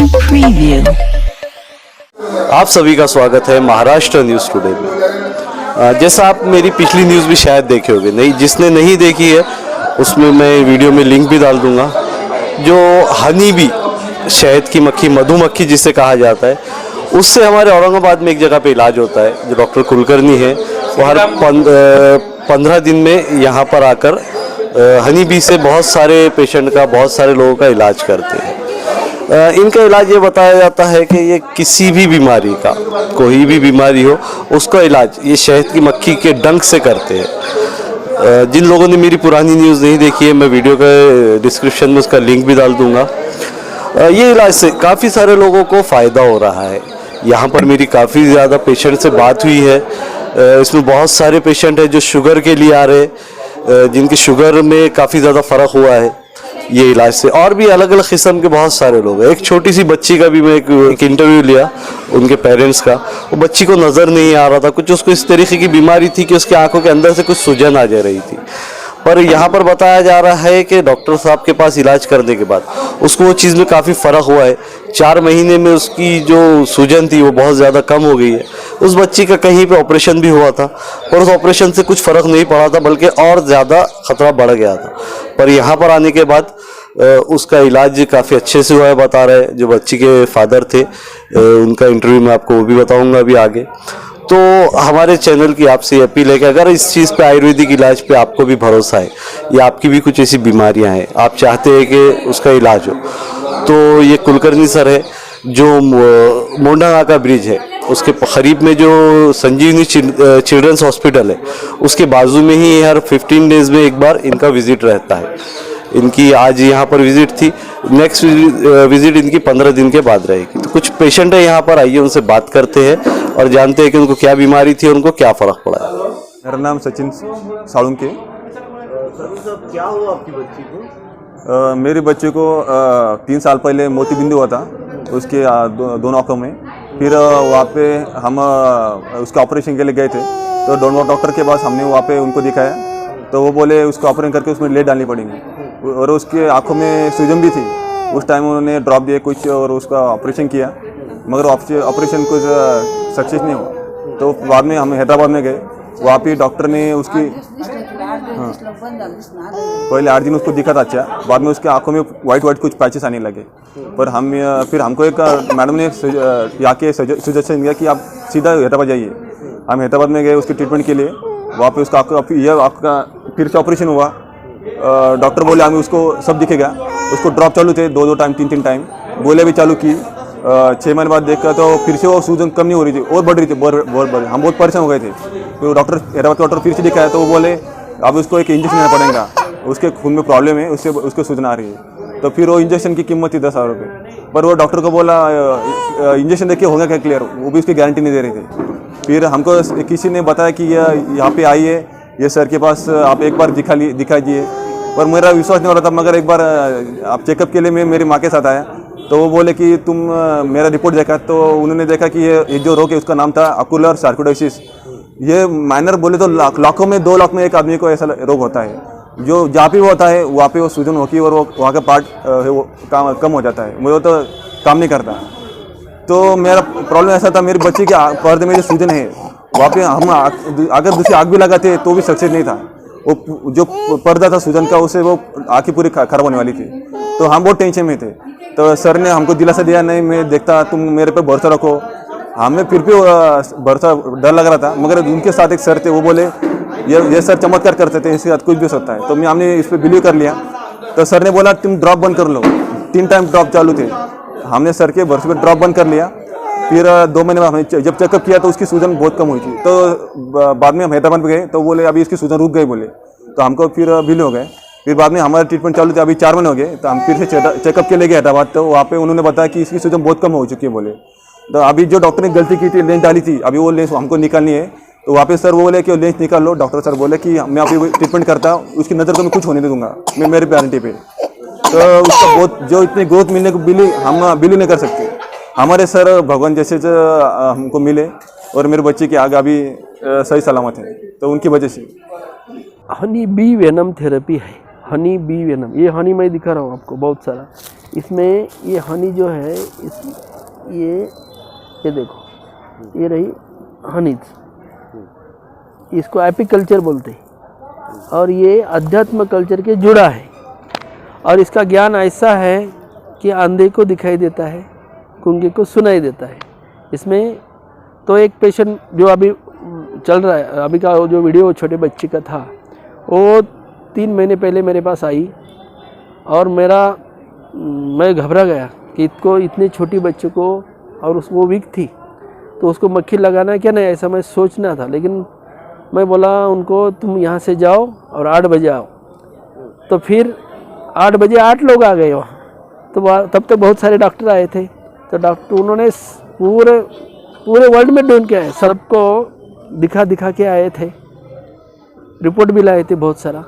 Preview. आप सभी का स्वागत है महाराष्ट्र न्यूज़ टुडे में। जैसा आप मेरी पिछली न्यूज़ भी शायद देखे होंगे, नहीं जिसने नहीं देखी है उसमें मैं वीडियो में लिंक भी डाल दूंगा। जो हनी बी, शहद की मक्खी, मधुमक्खी जिसे कहा जाता है, उससे हमारे औरंगाबाद में एक जगह पे इलाज होता है। जो डॉक्टर कुलकर्णी है वो हर 15 दिन में यहाँ पर आकर हनी बी से बहुत सारे पेशेंट का, बहुत सारे लोगों का इलाज करते हैं। इनका इलाज ये बताया जाता है कि ये किसी भी बीमारी का, कोई भी बीमारी हो, उसका इलाज ये शहद की मक्खी के डंक से करते हैं। जिन लोगों ने मेरी पुरानी न्यूज़ नहीं देखी है, मैं वीडियो के डिस्क्रिप्शन में उसका लिंक भी डाल दूंगा। ये इलाज से काफ़ी सारे लोगों को फ़ायदा हो रहा है। यहाँ पर मेरी काफ़ी ज़्यादा पेशेंट से बात हुई है। इसमें बहुत सारे पेशेंट हैं जो शुगर के लिए आ रहे, जिनकी शुगर में काफ़ी ज़्यादा फ़र्क हुआ है ये इलाज से। और भी अलग अलग किस्म के बहुत सारे लोग हैं। एक छोटी सी बच्ची का भी मैं एक इंटरव्यू लिया, उनके पेरेंट्स का। वो बच्ची को नज़र नहीं आ रहा था, कुछ उसको इस तरीके की बीमारी थी कि उसकी आंखों के अंदर से कुछ सूजन आ जा रही थी। पर यहाँ पर बताया जा रहा है कि डॉक्टर साहब के पास इलाज करने के बाद उसको वो चीज़ में काफ़ी फ़र्क हुआ है। 4 महीने में उसकी जो सूजन थी वो बहुत ज़्यादा कम हो गई है। उस बच्ची का कहीं पे ऑपरेशन भी हुआ था, पर उस ऑपरेशन से कुछ फ़र्क नहीं पड़ा था, बल्कि और ज़्यादा ख़तरा बढ़ गया था। पर यहाँ पर आने के बाद उसका इलाज काफ़ी अच्छे से हुआ है, बता रहे जो बच्ची के फादर थे। उनका इंटरव्यू में आपको वो भी बताऊँगा अभी आगे। तो हमारे चैनल की आपसे अपील है कि अगर इस चीज़ पे, आयुर्वेदिक इलाज पे आपको भी भरोसा है या आपकी भी कुछ ऐसी बीमारियां हैं, आप चाहते हैं कि उसका इलाज हो, तो ये कुलकर्णी सर है जो मोंडाना का ब्रिज है उसके करीब में जो संजीवनी चिल्ड्रंस हॉस्पिटल है, उसके बाजू में ही हर 15 डेज में एक बार इनका विजिट रहता है। इनकी आज यहाँ पर विजिट थी, नेक्स्ट विजिट इनकी 15 दिन के बाद रहेगी। तो कुछ पेशेंट है यहाँ पर, आइए उनसे बात करते हैं और जानते हैं कि उनको क्या बीमारी थी और उनको क्या फ़र्क पड़ा है। मेरा नाम सचिन सालुंके। क्या हुआ आपकी बच्ची को? मेरे बच्चे को 3 साल पहले मोतीबिंदु हुआ था उसके दोनों आँखों में। फिर वहाँ पे हम उसके ऑपरेशन के लिए गए थे, तो दोनों डॉक्टर के पास हमने वहाँ पे उनको दिखाया, तो वो बोले उसको ऑपरेशन करके उसमें लेड डालनी पड़ेगी। और उसके आँखों में सूजन भी थी। उस टाइम उन्होंने ड्रॉप दिए कुछ और उसका ऑपरेशन किया, मगर ऑपरेशन कुछ सक्सेस नहीं हुआ। तो बाद में हम हैदराबाद में गए, वहाँ पे डॉक्टर ने उसकी पहले 8 दिन उसको दिखा था अच्छा, बाद में उसके आंखों में वाइट कुछ पैचेस आने लगे। पर फिर हमको एक मैडम ने यहाँ के सजेशन दिया कि आप सीधा हैदराबाद जाइए। हम हैदराबाद में गए उसके ट्रीटमेंट के लिए। वहाँ पे उसका आपका फिर से ऑपरेशन हुआ। डॉक्टर बोले हमें उसको सब दिखेगा। उसको ड्रॉप चालू थे 2 टाइम 3 टाइम, गोले भी चालू की। 6 महीने बाद देखा तो फिर से वो सूजन कम नहीं हो रही थी और बढ़ रही थी, बहुत हम बहुत परेशान हो गए थे। तो डॉक्टर हैदराबाद के डॉक्टर फिर से दिखाया, तो वो बोले अब उसको एक इंजेक्शन लेना पड़ेगा, उसके खून में प्रॉब्लम है, उसको सूजन आ रही है। तो फिर वो इंजेक्शन की कीमत थी 10,000 रुपये। पर वो डॉक्टर को बोला इंजेक्शन देखिए होगा क्या क्लियर, वो भी उसकी गारंटी नहीं दे रहे थे। फिर हमको किसी ने बताया कि यहाँ पे आइए, ये सर के पास आप एक बार दिखाइए। पर मेरा विश्वास नहीं हो रहा था, मगर एक बार आप चेकअप के लिए मैं मेरी माँ के साथ आया, तो वो बोले कि तुम मेरा रिपोर्ट देखा, तो उन्होंने देखा कि ये जो रोग है उसका नाम था अकुलर सार्कोइडोसिस। ये माइनर बोले तो लाखों में 2 लाख में एक आदमी को ऐसा रोग होता है। जो जहाँ पे वो होता है वहाँ पे वो सूजन होती है और वो वहाँ का पार्ट वो कम हो जाता है, वो तो काम नहीं करता। तो मेरा प्रॉब्लम ऐसा था, मेरी बच्ची के पर्दे में जो सूजन है वहाँ पे हम अगर दूसरी आग भी लगाते तो भी सक्सेस नहीं था। वो जो पर्दा था सूजन का, उससे वो आँखें पूरी खराब होने वाली थी। तो हम बहुत टेंशन में थे। तो सर ने हमको दिलासा दिया, नहीं मैं देखता, तुम मेरे पे भरोसा रखो। हमें फिर भी भरोसा डर लग रहा था, मगर उनके साथ एक सर थे, वो बोले ये सर चमत्कार करते थे, इसके साथ कुछ भी हो सकता है। तो हमने इस पर बिलीव कर लिया। तो सर ने बोला तुम ड्रॉप बंद कर लो। 3 टाइम ड्रॉप चालू थे, हमने सर के भरोसे पर ड्रॉप बंद कर लिया। फिर 2 महीने बाद हमने जब चेकअप किया तो उसकी सूजन बहुत कम हुई थी। तो बाद में हम हैदराबाद में गए, तो बोले अभी इसकी सूजन रुक गई बोले। तो हमको फिर बिलीव हो गए। फिर बाद में हमारा ट्रीटमेंट चालू था, अभी 4 महीने हो गए। तो हम फिर से चेकअप के लिए गए हैदराबाद, तो वहाँ पे उन्होंने बताया कि इसकी सूजन बहुत कम हो चुकी है बोले। तो अभी जो डॉक्टर ने गलती की थी, लेंस डाली थी, अभी वो लेंस हमको निकालनी है। तो वहाँ पे सर वो बोले कि लेंस निकाल लो। डॉक्टर सर बोले कि मैं अभी ट्रीटमेंट करता हूँ, उसकी नज़र को मैं कुछ होने नहीं दूंगा, मैं मेरे गारंटी पे। तो उसका बहुत जो इतनी ग्रोथ मिलने को हम बिलीव नहीं कर सकते। हमारे सर भगवान जैसे जो हमको मिले और मेरे बच्चे की आगे अभी सही सलामत है, तो उनकी वजह से। हनी बी वेनम थेरेपी है। हनी बी वेनम, ये हनी मैं दिखा रहा हूँ आपको बहुत सारा, इसमें ये हनी जो है ये देखो, ये रही हनीज, इसको एपिकल्चर बोलते हैं और ये अध्यात्म कल्चर के जुड़ा है। और इसका ज्ञान ऐसा है कि अंधे को दिखाई देता है, गूंगे को सुनाई देता है। इसमें तो एक पेशेंट जो अभी चल रहा है, अभी का जो वीडियो छोटे बच्चे का था, वो 3 महीने पहले मेरे पास आई और मैं घबरा गया कि इसको इतने छोटी बच्चे को, और वो वीक थी तो उसको मक्खी लगाना क्या नहीं, ऐसा मैं सोचना था। लेकिन मैं बोला उनको तुम यहाँ से जाओ और 8 बजे आओ। तो फिर 8 बजे 8 लोग आ गए वहाँ। तो तब तक बहुत सारे डॉक्टर आए थे। तो डॉक्टर उन्होंने पूरे वर्ल्ड में ढूंढ के आए, सबको दिखा के आए थे, रिपोर्ट भी लाए थे बहुत सारा।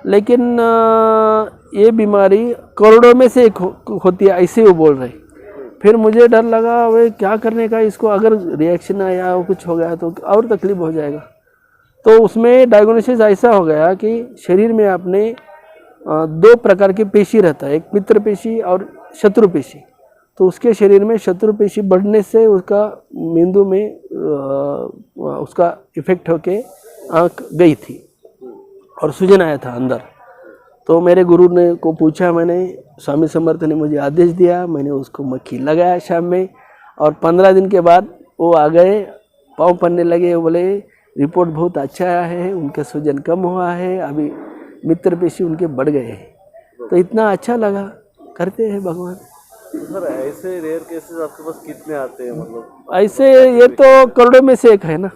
लेकिन ये बीमारी करोड़ों में से एक होती है, ऐसे वो बोल रहे। फिर मुझे डर लगा वे क्या करने का, इसको अगर रिएक्शन आया और कुछ हो गया तो और तकलीफ हो जाएगा। तो उसमें डायग्नोसिस ऐसा हो गया कि शरीर में आपने 2 प्रकार की पेशी रहता है, एक मित्र पेशी और शत्रु पेशी। तो उसके शरीर में शत्रु पेशी बढ़ने से उसका मेंदू में उसका इफेक्ट होके आँख गई थी और सूजन आया था अंदर। तो मेरे गुरु ने को पूछा मैंने, स्वामी समर्थ ने मुझे आदेश दिया, मैंने उसको मक्खी लगाया शाम में और 15 दिन के बाद वो आ गए, पाँव पड़ने लगे। वो बोले रिपोर्ट बहुत अच्छा आया है, उनका सूजन कम हुआ है, अभी मित्र पेशी उनके बढ़ गए हैं। तो इतना अच्छा लगा, करते हैं भगवान। सर ऐसे रेयर केसेस आपके पास कितने आते हैं, मतलब ऐसे ये तो करोड़ों में से एक है ना।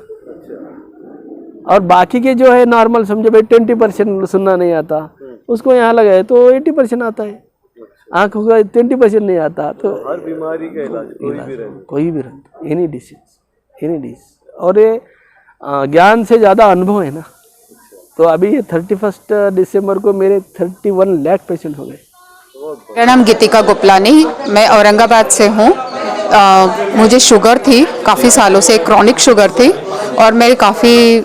और बाकी के जो है नॉर्मल समझो भाई 20% सुनना नहीं आता, उसको यहाँ लगाए तो 80% आता है। आँखों का 20% नहीं आता। तो हर बीमारी का इलाज कोई भी रहे, एनी डिसीज। और ये ज्ञान से ज़्यादा अनुभव है ना। तो अभी ये 31 दिसंबर को मेरे 31 लाख पेशेंट हो गए। मेरा नाम गीतिका गोपलानी, मैं औरंगाबाद से हूँ। मुझे शुगर थी काफ़ी सालों से, क्रॉनिक शुगर थी और मेरे काफ़ी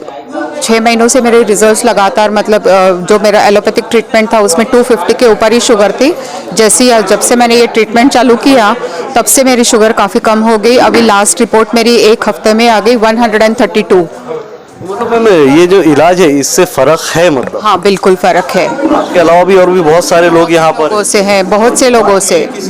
6 महीनों से मेरे रिजल्ट्स लगातार, मतलब जो मेरा एलोपैथिक ट्रीटमेंट था उसमें 250 के ऊपर ही शुगर थी। जब से मैंने ये ट्रीटमेंट चालू किया तब से मेरी शुगर काफ़ी कम हो गई। अभी लास्ट रिपोर्ट मेरी 1 हफ्ते में आ गई 132। मतलब मैम ये जो इलाज है इससे फ़र्क है, मतलब हाँ बिल्कुल फ़र्क है। इसके अलावा भी और भी बहुत सारे लोग यहाँ पर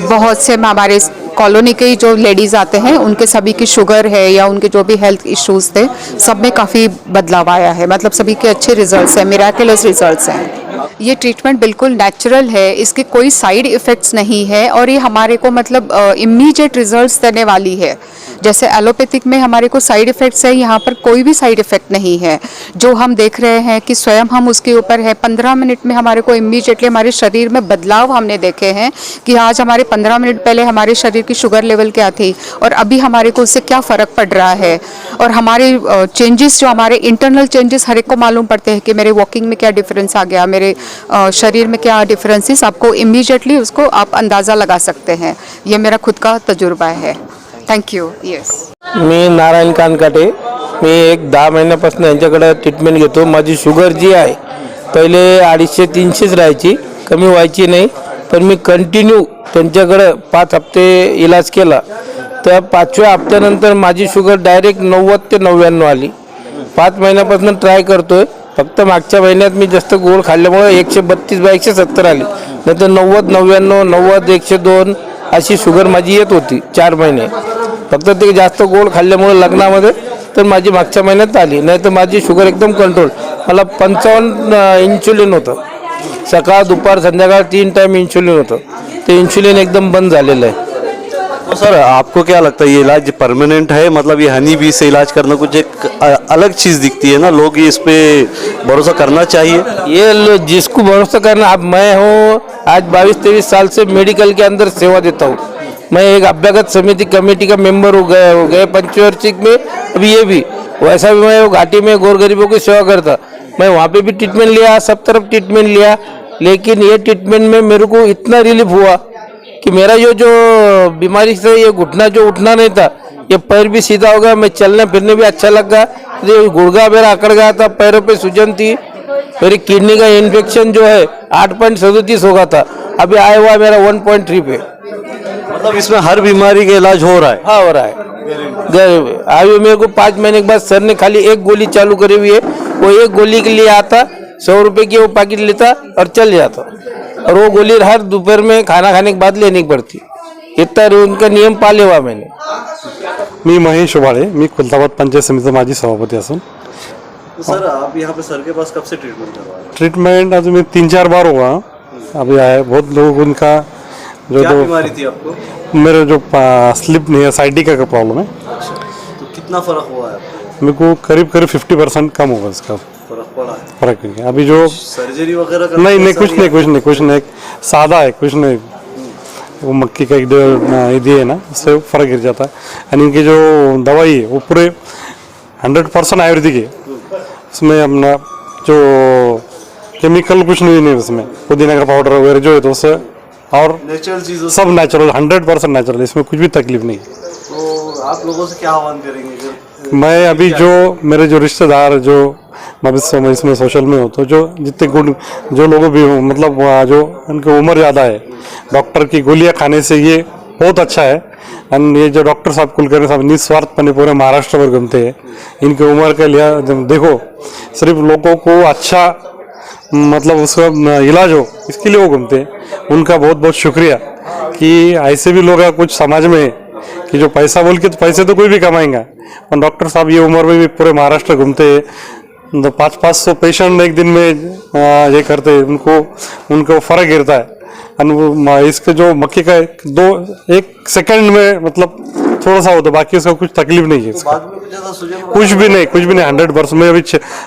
बहुत से हमारे कॉलोनी के जो लेडीज़ आते हैं उनके सभी की शुगर है या उनके जो भी हेल्थ इश्यूज थे सब में काफ़ी बदलाव आया है। मतलब सभी के अच्छे रिजल्ट्स हैं, मिराकुलस रिजल्ट्स हैं। ये ट्रीटमेंट बिल्कुल नेचुरल है, इसके कोई साइड इफ़ेक्ट्स नहीं है और ये हमारे को मतलब इमीडिएट रिजल्ट्स देने वाली है। जैसे एलोपैथिक में हमारे को साइड इफ़ेक्ट्स है, यहाँ पर कोई भी साइड इफ़ेक्ट नहीं है। जो हम देख रहे हैं कि स्वयं हम उसके ऊपर है, 15 मिनट में हमारे को इमीडिएटली हमारे शरीर में बदलाव हमने देखे हैं कि आज हमारे 15 मिनट पहले हमारे शरीर की शुगर लेवल क्या थी और अभी हमारे को उससे क्या फ़र्क पड़ रहा है। और हमारे चेंजेस, जो हमारे इंटरनल चेंजेस हर एक को मालूम पड़ते हैं कि मेरे वॉकिंग में क्या डिफरेंस आ गया, मेरे शरीर में क्या डिफरेंसेस, आपको इमीडिएटली उसको आप अंदाज़ा लगा सकते हैं। ये मेरा खुद का तजुर्बा है। Thank you. येस, मी नारायण कानकाटे, मी एक 10 महिन्यापासून यांच्याकडे ट्रीटमेंट घेतो। माझी शुगर जी आहे पहिले 250-300 राहायची, कमी व्हायची नाही, पण मी कंटिन्यू त्यांच्याकडे 5 हप्ते इलाज केला। त्या 5व्या हप्त्यानंतर माझी शुगर डायरेक्ट 90 ते 99 आली। 5 महिन्यापासून ट्राय करतोय। फक्त मागच्या महिन्यात मी जास्त गोड खाल्ल्यामुळे 132/170 आली, नाही तर 90, 99, 90, 102 अशी शुगर माझी येत होती 4 महिने। फक्त ते जास्त गोड खाल्ल्यामुळे लग्नामध्ये तर माझी मागच्या महिन्यात आली, नाही तर माझी शुगर एकदम कंट्रोल। मला 55 इन्सुलिन होतं, सकाळ दुपार संध्याकाळ 3 टाइम इन्सुलिन होतं। ते इन्सुलिन एकदम बंद झालेलं आहे। तो सर आपको क्या लगता है ये इलाज परमानेंट है, मतलब ये हनी बी से इलाज करना कुछ एक अलग चीज़ दिखती है ना, लोग इस पे भरोसा करना चाहिए। ये जिसको भरोसा करना, अब मैं हूँ आज 22-23 साल से मेडिकल के अंदर सेवा देता हूँ। मैं एक अभ्यागत समिति कमेटी का मेंबर हो गए पंचवार्षिक में, अभी ये भी वैसा भी मैं घाटी में गौर गरीबों की सेवा करता। मैं वहाँ पे भी ट्रीटमेंट लिया, सब तरफ ट्रीटमेंट लिया, लेकिन ये ट्रीटमेंट में मेरे को इतना रिलीफ हुआ कि मेरा जो बीमारी से ये घुटना जो उठना नहीं था, ये पैर भी सीधा हो गया, मैं चलने फिरने भी अच्छा लगा। ये गुड़गा मेरा अकड़ गया था, पैरों पे सूजन थी, मेरी किडनी का इन्फेक्शन जो है 8.37 होगा था, अभी आया हुआ मेरा 1.3 पे। मतलब इसमें हर बीमारी का इलाज हो रहा है। हाँ हो रहा है। अभी मेरे को 5 महीने के बाद सर ने खाली एक गोली चालू करी हुई है, वो एक गोली के लिए आता 100 रुपए की वो पैकेट लेता और चल जाता, और वो गोली हर दोपहर में खाना खाने के बाद लेनी पड़ती। इतना उनका नियम पाले हुआ मैंने। मी महेश उबाळे, मी खुलताबाद पंचायत समितीचा माजी सभापती असून तो सर आप यहाँ पे सर के पास कब से ट्रीटमेंट करवा रहे हैं? ट्रीटमेंट आज मैं 3-4 बार हुआ अभी आए। बहुत लोग उनका जो क्या बीमारी थी आपको? मेरे जो स्लिप नहीं है साइटिका का प्रॉब्लम है, तो कितना फर्क हुआ है आपको? मेरे को करीब 50% कम होगा इसका फर्क पड़ा है? फर्क है। अभी जो सर्जरी वगैरह नहीं कुछ नहीं सादा है, कुछ नहीं। वो मक्की का एक ये है ना, उससे फर्क गिर जाता है। यानी इनकी जो दवाई है वो पूरे 100% आयुर्वेदिक है। उसमें अपना जो केमिकल कुछ नहीं उसमें, पुदीना का पाउडर वगैरह जो है तो उससे और नेचुरल चीजों सब नेचुरल 100% नेचुरल, इसमें कुछ भी तकलीफ नहीं। तो आप लोगों से क्या आह्वान करेंगे? मैं अभी जो मेरे जो रिश्तेदार जो भविष्य में इसमें सोशल में हो, तो जो जितने गुड जो लोग भी हो, मतलब जो उनकी उम्र ज़्यादा है, डॉक्टर की गोलियां खाने से ये बहुत अच्छा है। एंड ये जो डॉक्टर साहब कुलकर्णी साहब निस्वार्थपणे पूरे महाराष्ट्र भर घूमते हैं, इनकी उम्र के लिए देखो सिर्फ लोगों को अच्छा मतलब उसका इलाज हो इसके लिए वो घूमते हैं। उनका बहुत बहुत शुक्रिया कि ऐसे भी लोग कुछ समाज में है कि जो पैसा बोल के तो पैसे तो कोई भी कमाएंगा, और डॉक्टर साहब ये उम्र में भी पूरे महाराष्ट्र घूमते हैं। तो 500-500 पेशेंट एक दिन में ये करते हैं, उनको फर्क गिरता है। और इसके जो मक्की का एक सेकंड में मतलब थोड़ा सा होता, बाकी उसका कुछ तकलीफ नहीं है। बाद में कुछ ऐसा सूजन कुछ भी नहीं 100%।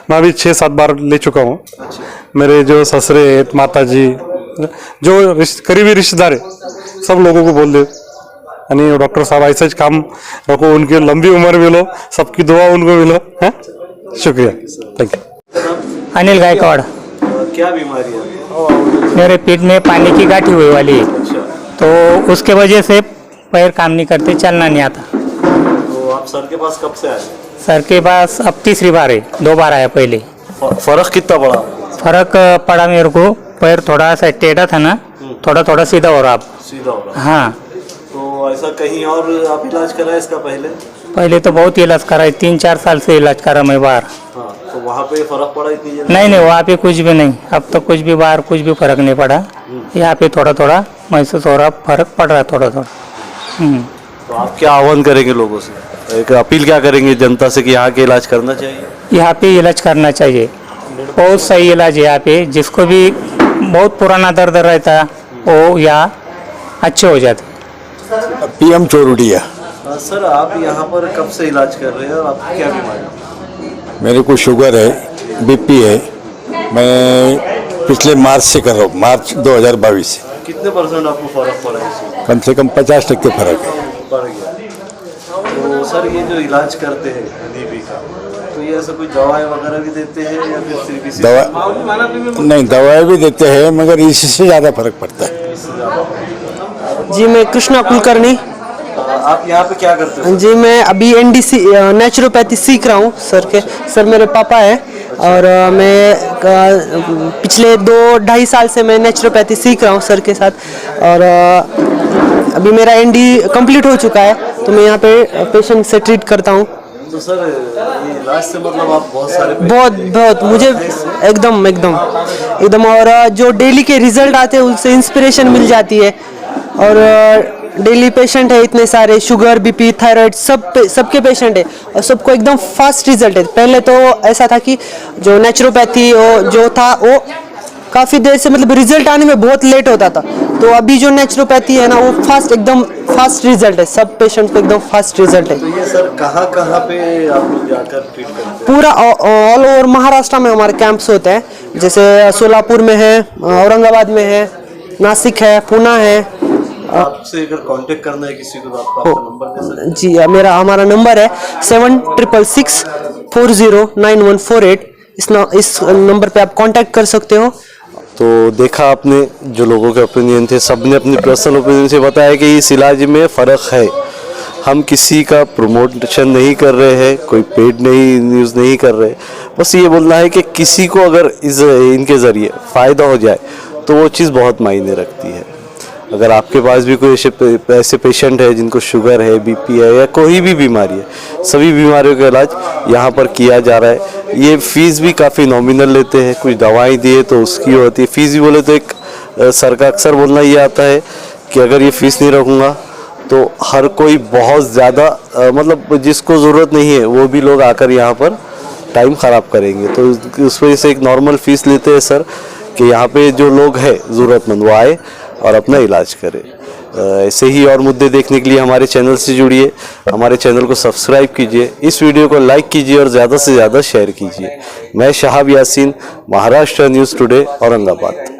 मैं अभी 6-7 बार ले चुका हूँ। मेरे जो ससुरे माता जी जो करीबी रिश्तेदार है सब लोगों को बोल दे, यानी डॉक्टर साहब ऐसा काम रखो, उनकी लंबी उम्र मिलो, सबकी दुआ उनको मिलो है। शुक्रिया, थैंक यू। अनिल गायकवाड़। क्या बीमारी है? मेरे पेट में पानी की गांठी हुई वाली है, तो उसके वजह से पैर काम नहीं करते, चलना नहीं आता। तो आप सर के पास कब से आए? सर के पास अब तीसरी बार है, 2 बार आया पहले। फर्क कितना पड़ा? फर्क पड़ा मेरे को, पैर थोड़ा सा टेढ़ा था ना, थोड़ा थोड़ा सीधा हो रहा अब। सीधा हो रहा? हाँ। तो ऐसा कहीं और आप इलाज कराए इसका पहले तो बहुत इलाज करा है, 3-4 साल से इलाज करा मैं बाहर। हाँ, तो वहाँ पे फर्क पड़ा इतनी जल्दी? नहीं वहाँ पे कुछ भी नहीं, अब तो कुछ भी बाहर कुछ भी फर्क नहीं पड़ा। यहाँ पे थोड़ा थोड़ा महसूस हो रहा, फर्क पड़ रहा है थोड़ा थोड़ा। तो आप क्या आह्वान करेंगे लोगों से, एक अपील क्या करेंगे जनता से कि यहाँ के इलाज करना चाहिए? यहाँ पे इलाज करना चाहिए, बहुत सही इलाज है यहाँ पे। जिसको भी बहुत पुराना दर्द रहता है वो यहाँ अच्छे हो जाते। PM चोरुडिया। सर आप यहाँ पर कब से इलाज कर रहे हैं और आपकी क्या बीमारी? मेरे को शुगर है, BP है। मैं पिछले मार्च से कर रहा हूँ, मार्च 2022 से। कितने % आपको फर्क पड़ा है इसमें? कम से कम 50% फर्क है। पड़ गया। तो सर ये जो इलाज करते हैं DB का, तो ये ऐसा कोई दवाई वगैरह भी देते हैं या फिर सिर्फ इसी? नहीं दवाई भी देते हैं, मगर इससे ज़्यादा फर्क पड़ता है। जी मैं कृष्णा कुलकर्णी। आप यहाँ पे क्या करते हो? जी मैं अभी NDC नेचुरोपैथी सीख रहा हूँ सर मेरे पापा है, और मैं पिछले 2-2.5 साल से मैं नेचुरोपैथी सीख रहा हूँ सर के साथ। और अभी मेरा ND कंप्लीट हो चुका है, तो मैं यहाँ पे पेशेंट से ट्रीट करता हूँ। तो सर ये इलाज से मतलब आप बहुत सारे बहुत मुझे एकदम और जो डेली के रिजल्ट आते हैं उससे इंस्पिरेशन मिल जाती है। और डेली पेशेंट है इतने सारे, शुगर BP थायराइड सबके पेशेंट है, और सबको एकदम फास्ट रिजल्ट है। पहले तो ऐसा था कि जो नेचुरोपैथी जो था वो काफ़ी देर से मतलब रिजल्ट आने में बहुत लेट होता था, तो अभी जो नेचुरोपैथी है ना वो एकदम फास्ट रिजल्ट है, सब पेशेंट को एकदम फास्ट रिजल्ट है। तो ये सर कहाँ पे आप लोग जाकर ट्रीट करते हैं? पूरा ऑल ओवर महाराष्ट्र में हमारे कैंप्स होते हैं, जैसे सोलापुर में है, औरंगाबाद में है, नासिक है, पुणे है। आपसे अगर कांटेक्ट करना है किसी को तो आपका नंबर दे सकते हैं? जी हमारा नंबर है 7666 409148। इस नंबर पे आप कांटेक्ट कर सकते हो। तो देखा आपने जो लोगों के ओपिनियन थे, सबने अपनी पर्सनल ओपिनियन से बताया कि इस इलाज में फ़र्क है। हम किसी का प्रमोशन नहीं कर रहे हैं, कोई पेड नहीं न्यूज़ नहीं कर रहे, बस ये बोलना है कि किसी को अगर इनके ज़रिए फ़ायदा हो जाए तो वो चीज़ बहुत मायने रखती है। अगर आपके पास भी कोई ऐसे पेशेंट है जिनको शुगर है, बीपी है या कोई भी बीमारी है, सभी बीमारियों का इलाज यहाँ पर किया जा रहा है। ये फ़ीस भी काफ़ी नॉमिनल लेते हैं, कुछ दवाएं दिए तो उसकी होती है। फ़ीस भी बोले तो एक सर का अक्सर बोलना ये आता है कि अगर ये फ़ीस नहीं रखूँगा तो हर कोई बहुत ज़्यादा मतलब जिसको ज़रूरत नहीं है वो भी लोग आकर यहाँ पर टाइम ख़राब करेंगे। तो उस वजह से एक नॉर्मल फ़ीस लेते हैं सर कि यहाँ पे जो लोग हैं ज़रूरतमंद वो आए और अपना इलाज करें। ऐसे ही और मुद्दे देखने के लिए हमारे चैनल से जुड़िए, हमारे चैनल को सब्सक्राइब कीजिए, इस वीडियो को लाइक कीजिए और ज़्यादा से ज़्यादा शेयर कीजिए। मैं शहाब यासीन, महाराष्ट्र न्यूज़ टुडे, औरंगाबाद।